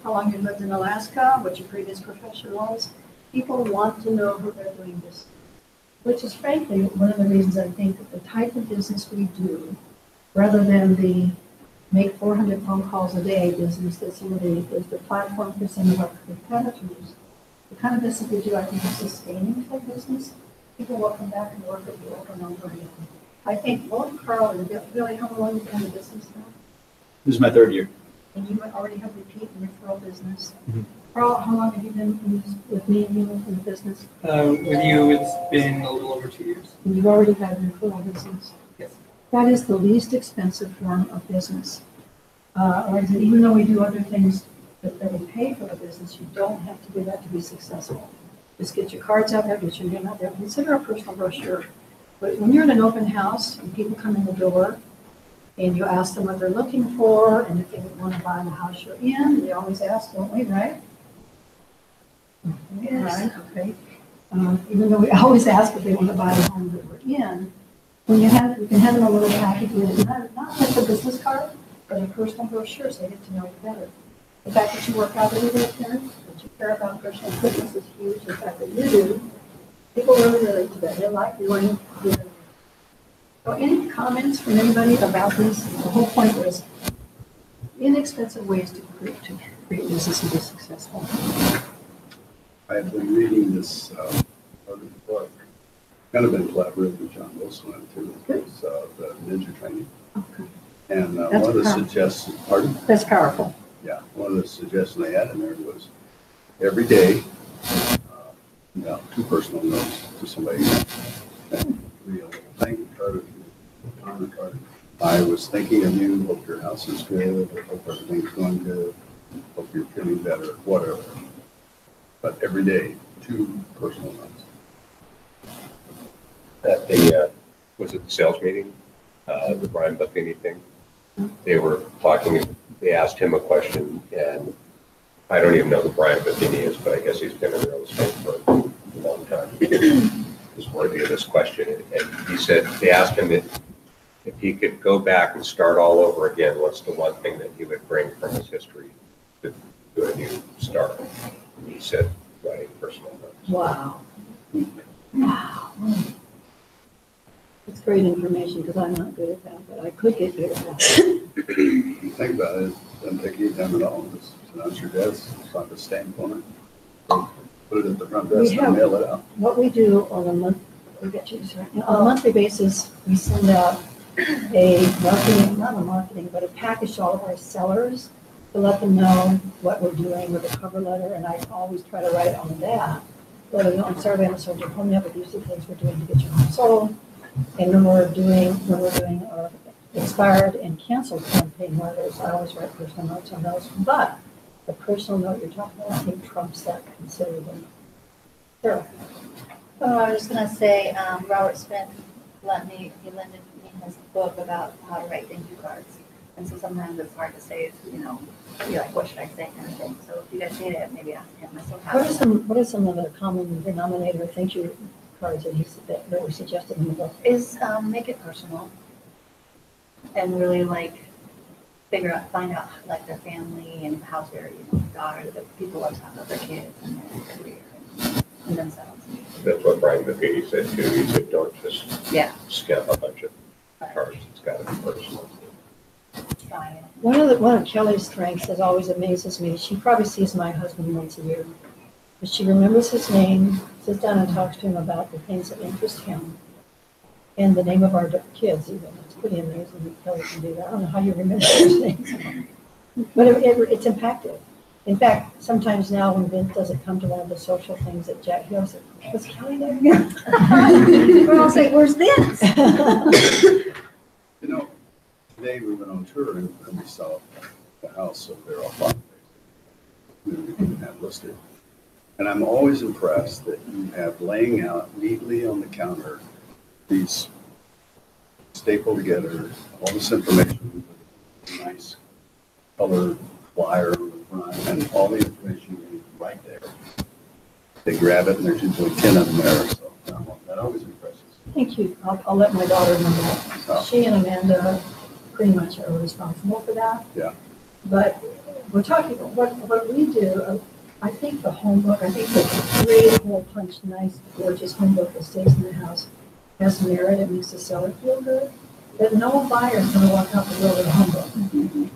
how long you lived in Alaska, what your previous profession was. People want to know who they're doing this, which is frankly one of the reasons I think that the type of business we do, rather than the make 400 phone calls a day business that somebody is the platform for some of our competitors, the kind of business we do, I think, is sustaining type business. People will come back and work with you over and over again. I think both Carl and Billy, how long have you been in the business now? This is my third year. And you already have repeat and referral business. Mhm. Carl, how long have you been with me and you in the business? With you, it's been a little over 2 years. And you've already had a referral business. Yes. That is the least expensive form of business. Or is it, even though we do other things that we pay for the business, you don't have to do that to be successful. Just get your cards out there, get your name out there, consider a personal brochure. But when you're in an open house and people come in the door and you ask them what they're looking for and if they want to buy the house you're in, they always ask, don't we, right? Yes. Right, okay. Even though we always ask if they want to buy the home that we're in, when you have, you can have them a little package with it, not like a business card, but a personal brochure so they get to know you better. The fact that you work out every day, parents, that you care about personal fitness is huge. The fact that you do, people really relate to that. They like doing it. So any comments from anybody about these? The whole point was inexpensive ways to create business and be successful. I've been reading this part of the book, kind of been collaborating with John Wilson on it too, it's the ninja training. Okay. And That's one of the powerful. suggestions, pardon? That's powerful. Yeah, one of the suggestions they had in there was every day, two personal notes to somebody. Real thank you card, comment card. I was thinking of you, hope your house is good, hope everything's going good, hope you're feeling better, whatever. But every day, 2 personal notes. At the, was it the sales meeting, the Brian Buffini thing? They were talking, they asked him a question, and I don't even know who Brian Buffini is, but I guess he's been in real estate for a long time. He's worthy of this question, and he said, they asked him if he could go back and start all over again, what's the one thing that he would bring from his history to do a new start? And he said, writing personal notes. Wow. Wow. It's great information because I'm not good at that, but I could get good at that. Think about it, doesn't take any time at all, just announce your desk, slap a stamp on it, put it at the front desk We and have- mail it out. What we do on a month, we get you, sorry, on a monthly basis, we send out a marketing, not a marketing, but a package to all of our sellers to let them know what we're doing with a cover letter, and I always try to write on that. Whether I'm sorry, I haven't sold your home yet, but these are the things we're doing to get your home sold. And when we're doing our expired and canceled campaign letters, I always write personal notes on those. But the personal note you're talking about, I think trumps that considerably. Sure. Oh, I was gonna say, Robert Smith lended me his book about how to write thank you cards. And so sometimes it's hard to say, you're like, what should I say kind of thing. So if you guys need it, maybe ask him. I still have it. What are some of the common denominator thank you cards that were suggested in the book? Is make it personal and really find out like their family and how's their daughter, the people love talking about their kids and their career and themselves. That's what Brian Buffini said too. He said, don't just skip a bunch of cards. It's got to be personal. One of Kelly's strengths that always amazes me, she probably sees my husband once a year, but she remembers his name, sits down and talks to him about the things that interest him, and the name of our kids even. It's pretty amazing that Kelly can do that. I don't know how you remember those things. But it's impactful. In fact, sometimes now when Vince doesn't come to one of the social things that Jack Hill said, was Kelly there again? We're all saying, where's Vince? Today we went on tour and we saw the house over there off on we didn't have listed. And I'm always impressed that you have laying out neatly on the counter these stapled together, all this information, nice color flyer on the front, and all the information you need right there. They grab it and there's usually 10 of them there, so that always impresses. Thank you. I'll let my daughter know that. She and Amanda pretty much are responsible for that. Yeah. But we're talking about what we do. I think the home book, I think the great whole punch, nice, gorgeous home book that stays in the house has merit. It makes the seller feel good. That no buyer is going to walk out the door with a home book.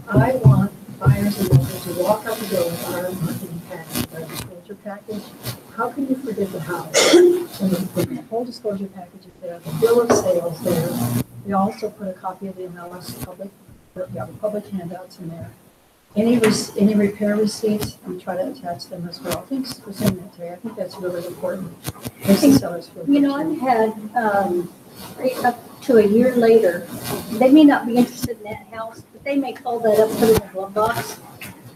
I want buyers and brokers to walk out the door with our marketing package, our disclosure package. How can you forget the house? When you put the whole disclosure package is there, the bill of sales there, We also put a copy of the MLS public handouts in there. Any repair receipts, we try to attach them as well. Thanks for saying that, Terry. I think that's really important. Makes the sellers feel You know, I've had, up to a year later, they may not be interested in that house, but they may call that up, put it in a glove box.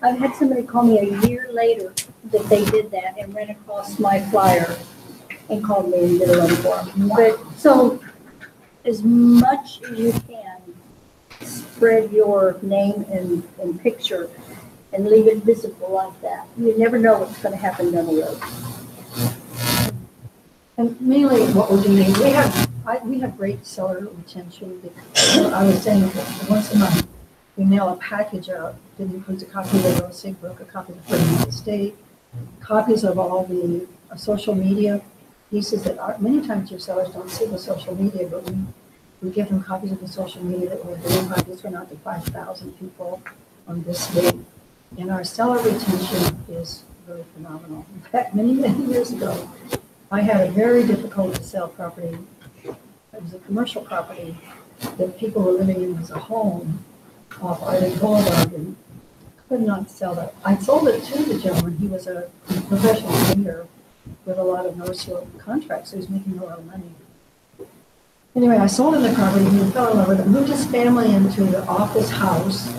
I've had somebody call me a year later that they did that and ran across my flyer and called me and did a run for them. But, so, as much as you can, spread your name and picture and leave it visible like that. You never know what's gonna happen down the road. And mainly what we're doing, we have great seller retention. I was saying that once a month, we mail a package out that includes a copy of the real estate book, a copy of the Freedom Estate, copies of all the social media pieces that are, many times your sellers don't see the social media, but we give them copies of the social media that we're doing. This went out to 5,000 people on this date. And our seller retention is really phenomenal. In fact, many years ago, I had a very difficult to sell property. It was a commercial property that people were living in as a home off Island Boulevard and could not sell that. I sold it to the gentleman. He was a professional painter with a lot of North Shore contracts, so he was making a lot of money. Anyway, I sold him the property. He fell in love with it, moved his family into the office house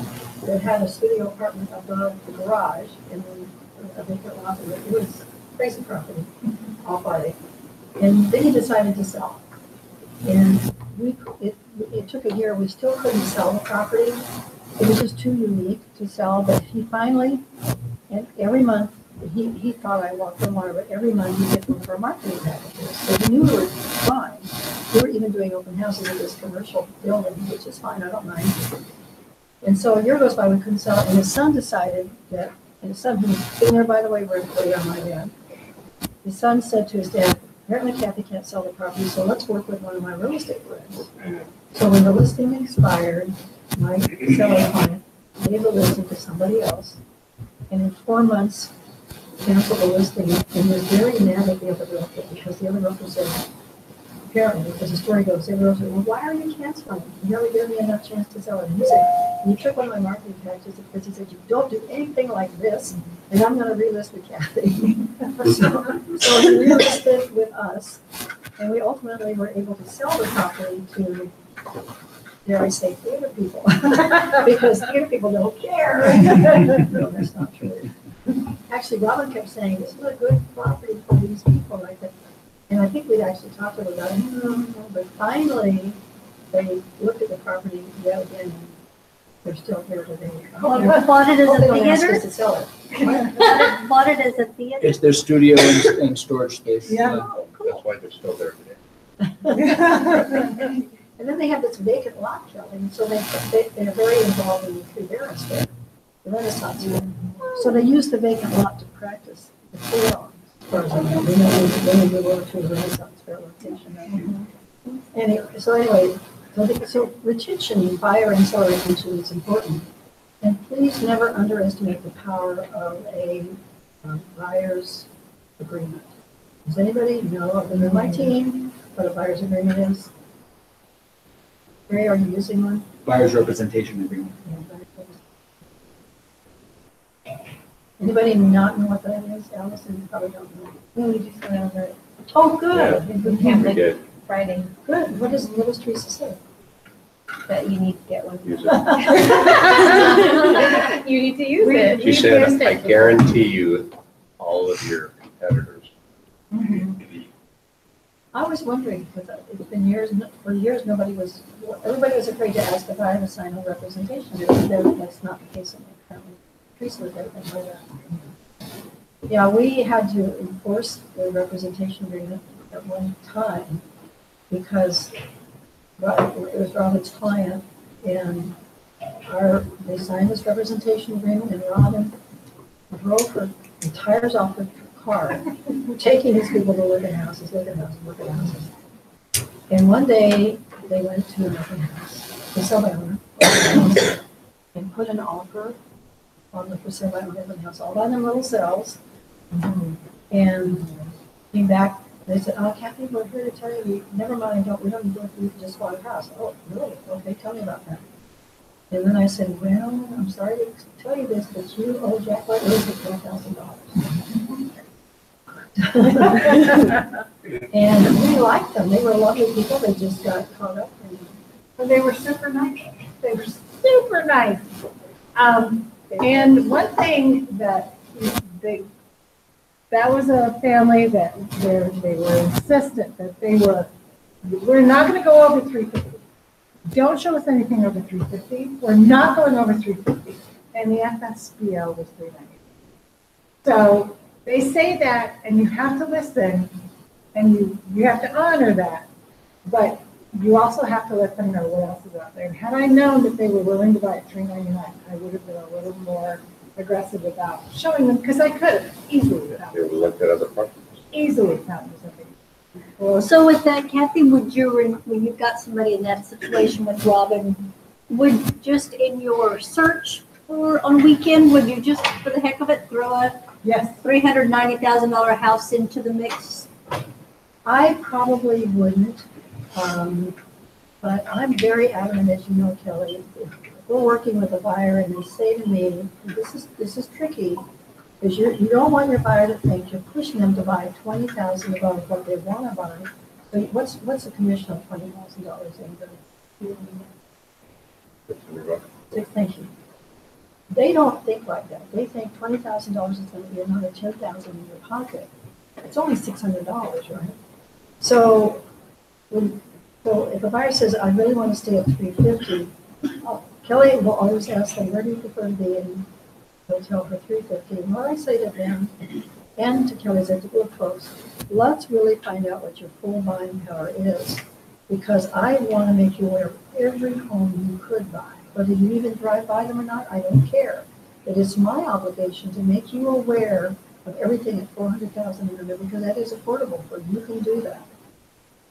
that had a studio apartment above the garage, and then a vacant lot. It was crazy property, off Arctic. And then he decided to sell. And it took a year. We still couldn't sell the property. It was just too unique to sell. But he finally, and every month, he thought I walked the water, but every month he did one of our marketing packages. So he knew we were fine. We were even doing open houses in this commercial building, which is fine, I don't mind. And so a year goes by, we couldn't sell it, and his son decided that, and his son, who's sitting there, by the way, vertically on my dad, his son said to his dad, apparently Kathy can't sell the property, so let's work with one of my real estate friends. So when the listing expired, my seller client gave the listing to somebody else, and in 4 months, canceled the listing, and was very mad at the other realtor, because the other realtor said, apparently, because the story goes, the other realtor said, well, why are you canceling? You haven't given me enough chance to sell it. And he said, and he took one of my marketing packages, because he said, you don't do anything like this, and I'm going to relist with Kathy. so he relisted with us, and we ultimately were able to sell the property to, dare I say, theater people, because theater people don't care. No, that's not true. Actually, Robin kept saying, this is a good property for these people like that. And I think we'd actually talked to them about it. But finally, they looked at the property yet again, and they're still here today. Bought it as a They don't ask us theater? to sell it. Bought it as a theater? It's their studio and storage space. Yeah. Oh, That's cool. why they're still there today. And then they have this vacant lot, Kelly, and so they're very involved in the Three Barrens Fair, the Renaissance Fair. So they use the vacant lot to practice the theater. As far as I know, they may move over to a Renaissance Fair location. Anyway, so retention, buyer and seller retention is important. And please never underestimate the power of a buyer's agreement. Does anybody know, other than my team, what a buyer's agreement is? Ray, are you using one? Buyer's representation agreement. Anybody not know what that is? Allison, you probably don't know. No, we just went over it. Oh, good. Yeah. We did. Friday, Good. What does Teresa say? that you need to get one. Use it. You need to use it. She said, I guarantee you, all of your competitors. I was wondering, because it's been years, for years, everybody was afraid to ask if I had a sign of representation. That's not the case in my current. Teresa was right about that. Yeah, we had to enforce the representation agreement at one time because it was Robin's client, and they signed this representation agreement, and Robin drove her tires off the car, taking these people to look at houses. And one day they went to an open house, the sell by owner, and put an offer on the for sale by owner open house, all by them little cells, and came back They said, oh, Kathy, we're here to tell you, never mind, we don't need to, you can just buy a house. Oh, really? Okay, tell me about that. And then I said, well, I'm sorry to tell you this, but you owe Jack White Rose $12,000. And we liked them. They were lovely people. They just got caught up. But they were super nice. They were super nice. And one thing that that was a family that they were insistent that we're not going to go over 350. Don't show us anything over 350. We're not going over 350. And the FSBO was 390. So they say that, and you have to listen, and you have to honor that. But you also have to let them know what else is out there. And had I known that they were willing to buy at $399, I would have been a little more aggressive about showing them, because I could have easily found They would look at other properties. something. Well, So with that, Kathy, when you've got somebody in that situation with Robin, would just in your search for on a weekend, would you just for the heck of it throw a yes, $390,000 house into the mix? I probably wouldn't, but I'm very adamant, as you know, Kelly. If we're working with a buyer and they say to me, this is tricky, because you don't want your buyer to think you're pushing them to buy $20,000 above what they want to buy. So what's the commission on $20,000? Thank you. They don't think like that. They think $20,000 is going to be another $10,000 in your pocket. It's only $600, right? So if a buyer says, I really want to stay at $350, Kelly will always ask them, where do you prefer to be? And they'll tell her $350. And what I say to them, and to Kelly's executive folks, let's really find out what your full buying power is, because I want to make you aware of every home you could buy. Whether you even drive by them or not, I don't care. It is my obligation to make you aware of everything at $400,000 and under, because that is affordable for you. You can do that.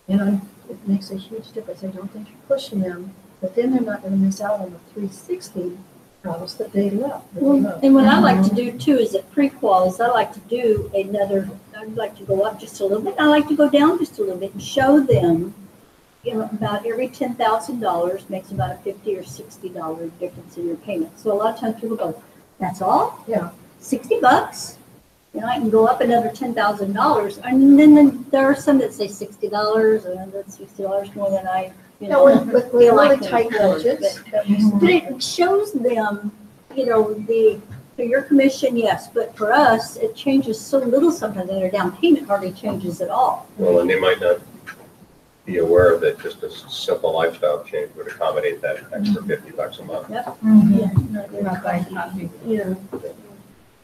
And it makes a huge difference. I don't think you're pushing them, but then they're not going to miss out on the 360 house that they love. Well, and what I like to do too is at pre-quals, I like to do I'd like to go up just a little bit. I like to go down just a little bit and show them, about every $10,000 makes about a $50 or $60 difference in your payment. So a lot of times people go, that's all? Yeah. $60? I can go up another $10,000. And then there are some that say $60, and that's $60 more than I, with feel really like tight budgets. But it shows them, for your commission, yes, but for us, it changes so little sometimes that their down payment hardly changes at all. Well, and they might not be aware that just a simple lifestyle change would accommodate that extra $50 a month. Yep. You're not buying coffee. Yeah.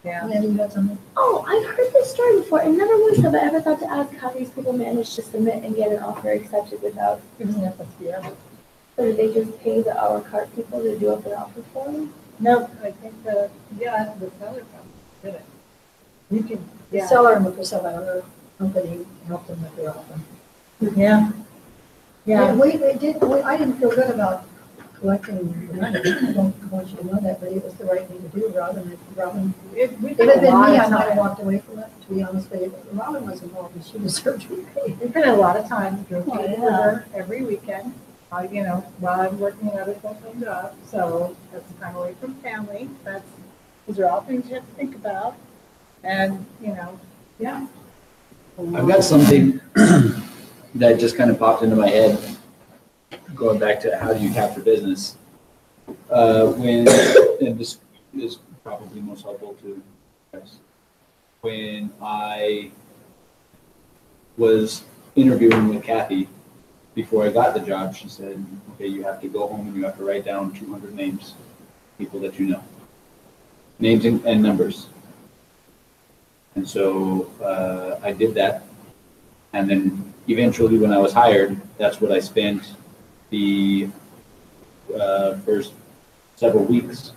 Yeah. And you had something? Oh, I've heard this story before, and never once have I ever thought to ask how these people managed to submit and get an offer accepted without using FSBO. So did they just pay the a la carte people to do up an offer for them? No, I think the seller probably did it. You can, The seller and the percent owner company helped them with their offer. Yeah. Yeah. And I didn't feel good about collecting the money. I don't want you to know that, but it was the right thing to do. Robin, if it had been me, I might have walked away from it, to be honest with you. But Robin was involved and she deserved to be paid. We spent a lot of time negotiating Oh, with yeah. her every weekend, while I'm working another full-time job. So that's the time away from family. These are all things you have to think about. And, yeah. I've got something that just kind of popped into my head, going back to how do you capture business. And this is probably most helpful to you guys. When I was interviewing with Kathy before I got the job, she said, okay, you have to go home and you have to write down 200 names, people that you know. Names and numbers. And so I did that. And then eventually when I was hired, that's what I spent the first several weeks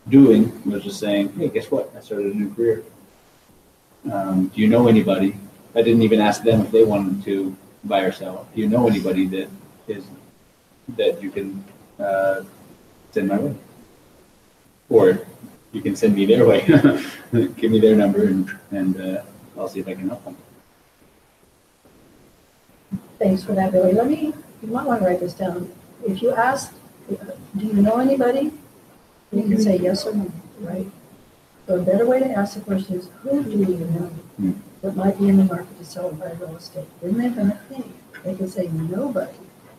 doing, was just saying, hey, guess what? I started a new career. Do you know anybody? I didn't even ask them if they wanted to buy or sell. Do you know anybody that you can send my way? Or you can send me their way. Give me their number and I'll see if I can help them. Thanks for that, Billy. You might want to write this down. If you ask, do you know anybody? You can say yes or no, right? So a better way to ask the question is, who do you know that might be in the market to sell or buy real estate? Then they're going to think. They can say nobody,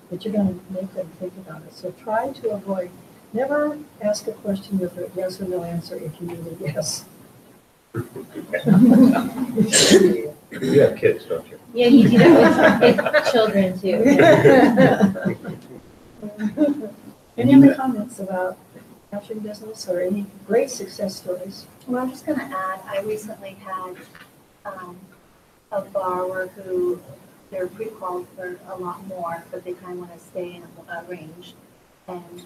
but you're going to make them think about it. So try to avoid, never ask a question with a yes or no answer if you need a yes. You have kids, don't you? Yeah, you do that with children too. Any other comments about capturing business or any great success stories? Well, I'm just gonna add, I recently had, a borrower who, they're pre-qualified for a lot more, but they kind of want to stay in a range. And,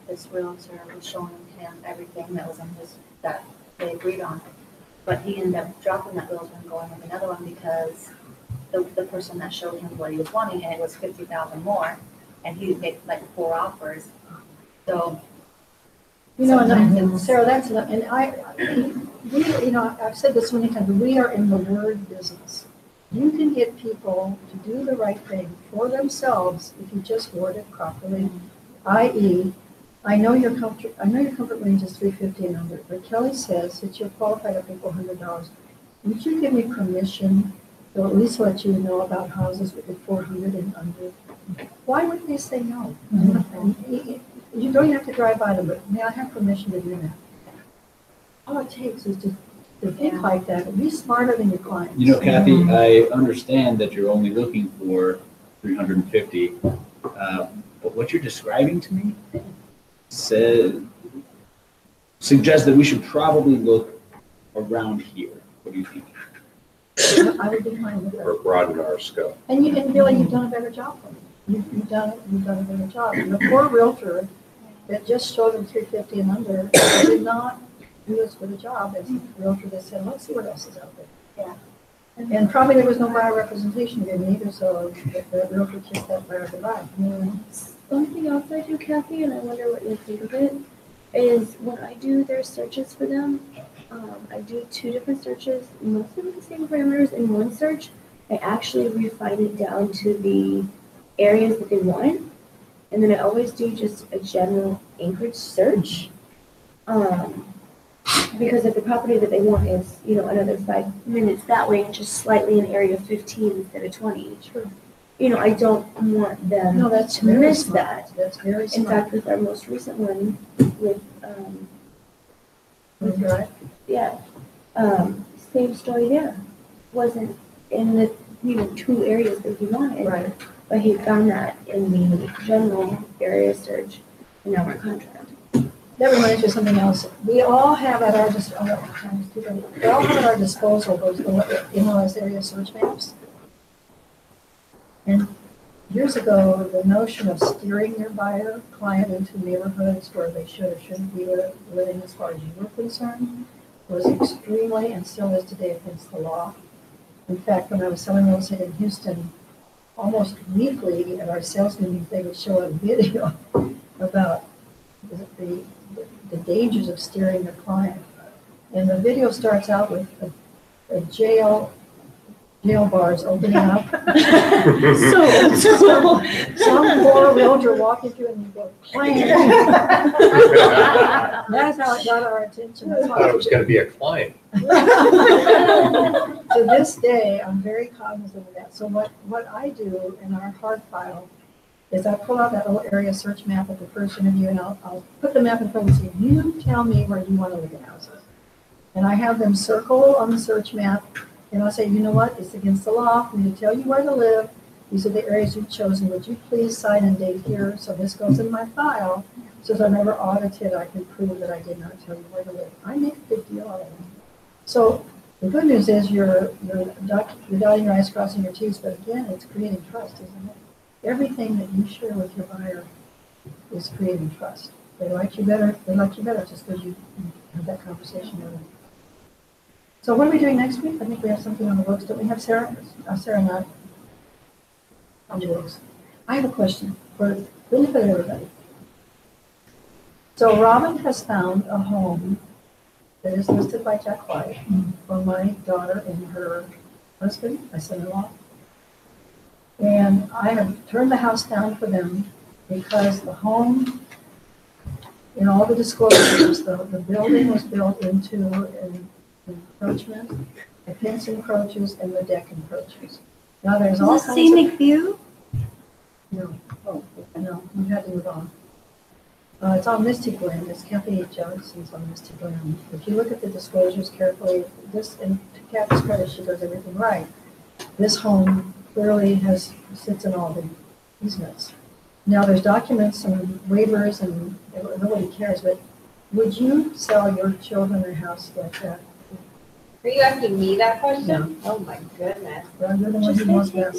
this realtor was showing him everything that was in that they agreed on. But he ended up dropping that realtor and going with another one because the person that showed him what he was wanting, and it was 50,000 more, and he made like 4 offers. So, You know, sometimes and it's- Sarah, that's, I've said this many times, we are in the word business. You can get people to do the right thing for themselves if you just word it properly, i.e., I know your comfort range is $350 and under, but Kelly says that you're qualified up to $400. Would you give me permission to at least let you know about houses with the 400 and under? Why would they say no? You don't have to drive by them, but may I have permission to do that? All it takes is to think like that and be smarter than your clients. You know, Kathy, I understand that you're only looking for 350, but what you're describing to me suggests that we should probably look around here. What do you think? I would be fine with Or that. broaden our scope. And Billy, you've done a better job for me. You've done a better job. And the poor realtor that just showed them 350 and under did not do as good a job as the realtor that said, let's see what else is out there. Yeah. And probably there was no buyer representation given either, so the realtor kissed that buyer goodbye. Something else I do, Kathy, and I wonder what you think of it, is when I do their searches for them, I do 2 different searches, mostly with the same parameters. In one search, I actually refine it down to the areas that they want, and then I always do just a general Anchorage search. Because if the property that they want is, another 5 minutes that way, and just slightly in area 15 instead of 20. Sure. I don't want them No, that's to very miss smart. that. That's very In smart. fact, with our most recent one, with, Right. same story there. Wasn't in the, 2 areas that he wanted. Right. But he found that in the general area search, and now we're contract. That reminds me of something else. We all have at our disposal those MLS area search maps. And years ago, the notion of steering your buyer client into neighborhoods where they should or shouldn't be living as far as you were concerned was extremely, and still is today, against the law. In fact, when I was selling real estate in Houston, almost weekly at our sales meetings, they would show a video about the dangers of steering your client. And the video starts out with a jail bars opening up. Some poor realtor walking through and you go, clang. That's how it got our attention. I thought it was going to be a client. To this day, I'm very cognizant of that. So what I do in our hard file is I pull out that little area search map at the first interview, and I'll put the map in front of you. You tell me where you want to live in houses. And I have them circle on the search map, and I'll say, you know what, it's against the law for me to tell you where to live. These are the areas you've chosen. Would you please sign and date here? So this goes in my file. So if I'm ever audited, I can prove that I did not tell you where to live. I make a big deal out of it. So the good news is you're dotting your I's, crossing your T's, but again, it's creating trust, isn't it? Everything that you share with your buyer is creating trust. They like you better just because you have that conversation with them. So what are we doing next week? I think we have something on the books. Don't we have Sarah? Sarah and I. On the books. I have a question for the benefit of everybody. So Robin has found a home that is listed by Jack White for my daughter and her husband, my son-in-law. And I have turned the house down for them because the home, in all the disclosures, the building was built into an encroachment, the fence encroaches, and the deck encroaches. Now, there's all Is it kinds of. scenic view? No, no, we had to move on. It's on Mystic Glen, it's Kathy Johnson's on Mystic Glen. If you look at the disclosures carefully, this, and to Kathy's credit, she does everything right. This home clearly sits in all the easements. Now, there's documents and waivers and nobody cares, but would you sell your children a house like that? Are you asking me that question? No. Oh my goodness. Well, you're the one who wants that.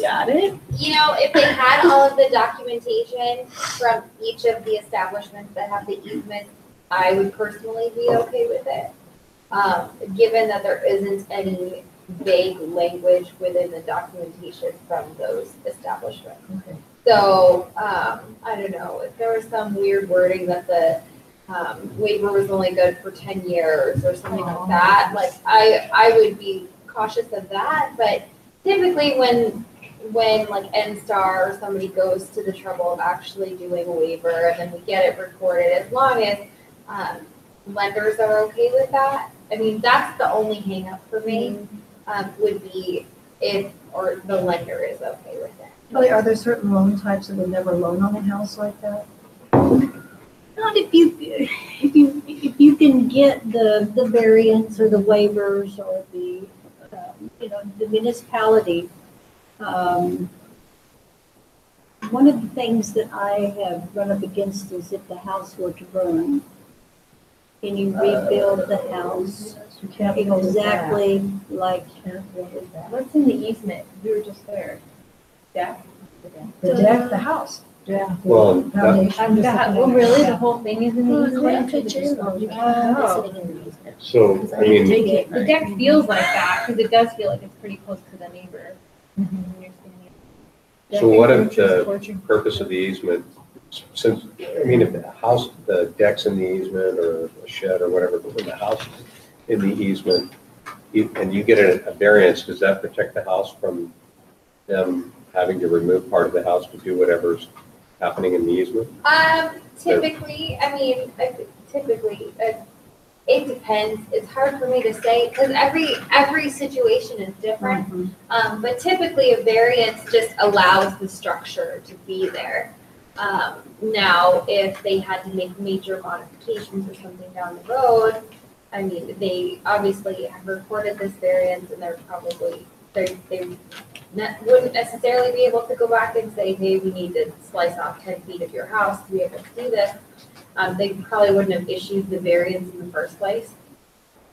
Got it. You know, if they had all of the documentation from each of the establishments that have the easement, I would personally be okay with it. Given that there isn't any vague language within the documentation from those establishments. Okay. So, I don't know, if there was some weird wording that the waiver was only good for 10 years or something like that, like I would be cautious of that, but typically when like NSTAR or somebody goes to the trouble of actually doing a waiver and then we get it recorded, as long as lenders are okay with that. I mean, that's the only hang up for me, would be if, or the lender is okay with it. Kelly, are there certain loan types that would never loan on a house like that? Not if you can get the variance or the waivers or the, the municipality. One of the things that I have run up against is if the house were to burn, can you rebuild the house You can't build it back. exactly like Can't build it back. What's in the easement? We were just there. Yeah. The deck, the house. Yeah. Well, Foundation. Oh, really? The whole thing is in the According easement? to J-Lo, you Oh. can't be sitting in the easement. So, I mean, The deck feels like that, because it does feel like it's pretty close to the neighbor. When you're standing. so what if the purpose of the easement, since, I mean, if the house, the deck's in the easement or a shed or whatever, but when the house is in the easement, and you get a variance, does that protect the house from them having to remove part of the house to do whatever's happening in the easement? Typically, it depends. It's hard for me to say because every situation is different. But typically, a variance just allows the structure to be there. Now, if they had to make major modifications or something down the road, I mean, they obviously have recorded this variance, and they're probably they wouldn't necessarily be able to go back and say, hey, we need to slice off 10 feet of your house to be able to do this. They probably wouldn't have issued the variance in the first place.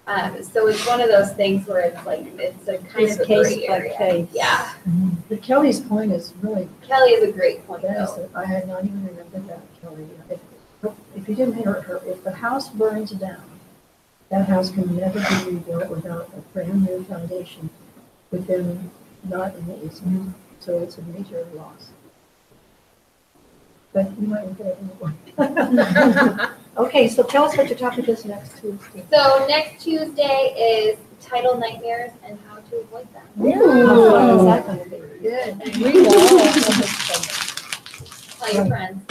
So it's one of those things where it's like, it's a kind It's of a case gray by area. case. Yeah, But Kelly's point is really, Kelly is a great point that is, though. I had not even remembered that, Kelly. If you didn't hear her, if the house burns down, that house can never be rebuilt without a brand new foundation within, not in the easement. So it's a major loss. But you might get it anyway. Okay, so tell us what your topic is next Tuesday. So next Tuesday is title nightmares and how to avoid them. How fun is that gonna be? Good. Tell your friends.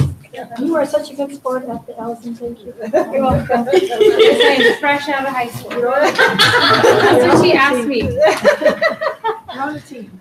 You are such a good sport, Allison, thank you. You're welcome. I'm fresh out of high school. That's what she asked me. You're on the team.